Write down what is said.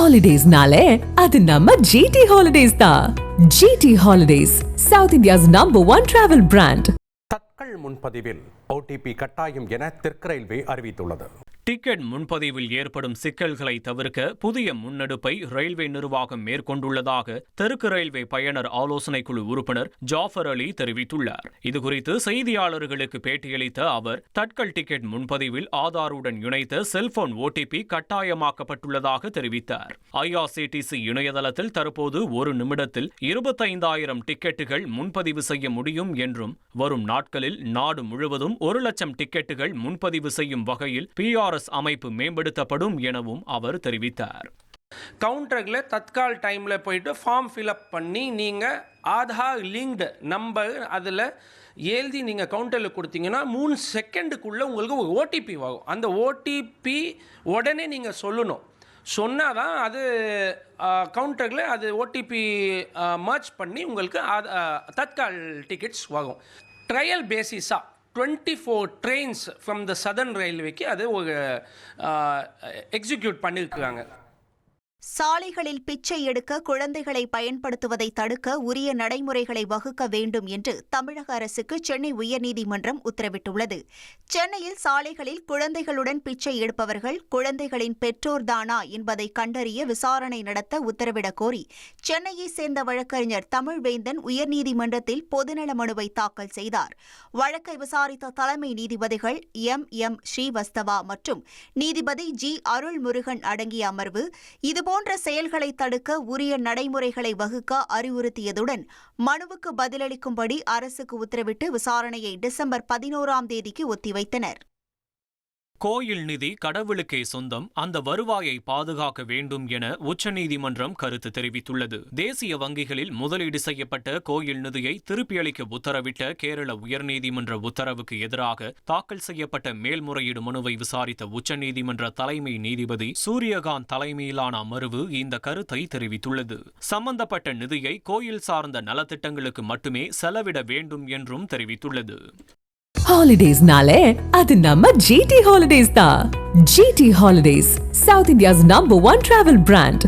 Holidays-nale, அது நம்ம GT Holidays தான். GT Holidays, South India's #1 travel brand. Tatkal முன்பதிவில் OTP கட்டாயம் என தெற்கு ரயில்வே அறிவித்துள்ளது. டிக்கெட் முன்பதிவில் ஏற்படும் சிக்கல்களை தவிர்க்க புதிய முன்னெடுப்பை ரயில்வே நிர்வாகம் மேற்கொண்டுள்ளதாக தெற்கு ரயில்வே பயனர் ஆலோசனை குழு உறுப்பினர் ஜாஃபர் அலி தெரிவித்துள்ளார். இதுகுறித்து செய்தியாளர்களுக்கு பேட்டியளித்த அவர், தட்கல் டிக்கெட் முன்பதிவில் ஆதாருடன் இணைத்த செல்போன் OTP கட்டாயமாக்கப்பட்டுள்ளதாக தெரிவித்தார். IRCTC இணையதளத்தில் தற்போது ஒரு நிமிடத்தில் 25,000 டிக்கெட்டுகள் முன்பதிவு செய்ய முடியும் என்றும், வரும் நாட்களில் நாடு முழுவதும் 1,00,000 டிக்கெட்டுகள் முன்பதிவு செய்யும் வகையில் PRS அமைப்பு மேம்படுத்தப்படும் எனவும் அவர் தெரிவித்தார். கவுண்டரில் தற்கால் டைமில் போயிட்டு ஃபார்ம் ஃபில்அப் பண்ணி நீங்கள் ஆதார் லிங்க்டு நம்பர் அதில் எழுதி நீங்கள் கவுண்டரில் கொடுத்தீங்கன்னா 3 செகண்டுக்குள்ளே உங்களுக்கு ஒரு OTP வரும். அந்த OTP உடனே நீங்கள் சொல்லணும். சொன்னால் தான் அது கவுண்டரில் அது OTP மர்ஜ் பண்ணி உங்களுக்கு தற்கால் டிக்கெட்ஸ் வரும். ட்ரையல் பேசிஸாக 24 ட்ரெயின்ஸ் ஃப்ரம் த சதர்ன் ரயில்வேக்கு அது ஒரு எக்ஸிக்யூட் பண்ணியிருக்கிறாங்க. சாலைகளில் பிச்சை எடுக்க குழந்தைகளை பயன்படுத்துவதை தடுக்க உரிய நடைமுறைகளை வகுக்க வேண்டும் என்று தமிழக அரசுக்கு சென்னை உயர்நீதிமன்றம் உத்தரவிட்டுள்ளது. சென்னையில் சாலைகளில் குழந்தைகளுடன் பிச்சை எடுப்பவர்கள் குழந்தைகளின் பெற்றோர்தானா என்பதை கண்டறிய விசாரணை நடத்த உத்தரவிடக் கோரி சென்னையைச் சேர்ந்த வழக்கறிஞர் தமிழ்வேந்தன் உயர்நீதிமன்றத்தில் பொதுநல மனுவை தாக்கல் செய்தார். வழக்கை விசாரித்த தலைமை நீதிபதிகள் MM ஸ்ரீவஸ்தவா மற்றும் நீதிபதி G அருள்முருகன் அடங்கிய அமர்வு இதுபோன்ற செயல்களை தடுக்க உரிய நடைமுறைகளை வகுக்க அறிவுறுத்தியதுடன் மனுவுக்கு பதிலளிக்கும்படி அரசுக்கு உத்தரவிட்டு விசாரணையை டிசம்பர் 11ஆம் தேதிக்கு ஒத்திவைத்தனர். கோயில் நிதி கடவுளுக்கே சொந்தம், அந்த வருவாயை பாதுகாக்க வேண்டும் என உச்சநீதிமன்றம் கருத்து தெரிவித்துள்ளது. தேசிய வங்கிகளில் முதலீடு செய்யப்பட்ட கோயில் நிதியை திருப்பியளிக்க உத்தரவிட்ட கேரள உயர்நீதிமன்ற உத்தரவுக்கு எதிராக தாக்கல் செய்யப்பட்ட மேல்முறையீடு மனுவை விசாரித்த உச்சநீதிமன்ற தலைமை நீதிபதி சூரியகாந்த் தலைமையிலான அமர்வு இந்த கருத்தை தெரிவித்துள்ளது. சம்பந்தப்பட்ட நிதியை கோயில் சார்ந்த நலத்திட்டங்களுக்கு மட்டுமே செலவிட வேண்டும் என்றும் தெரிவித்துள்ளது. Holidays-nale, அது நம்ம GT Holidays தான். GT Holidays, South India's #1 travel brand.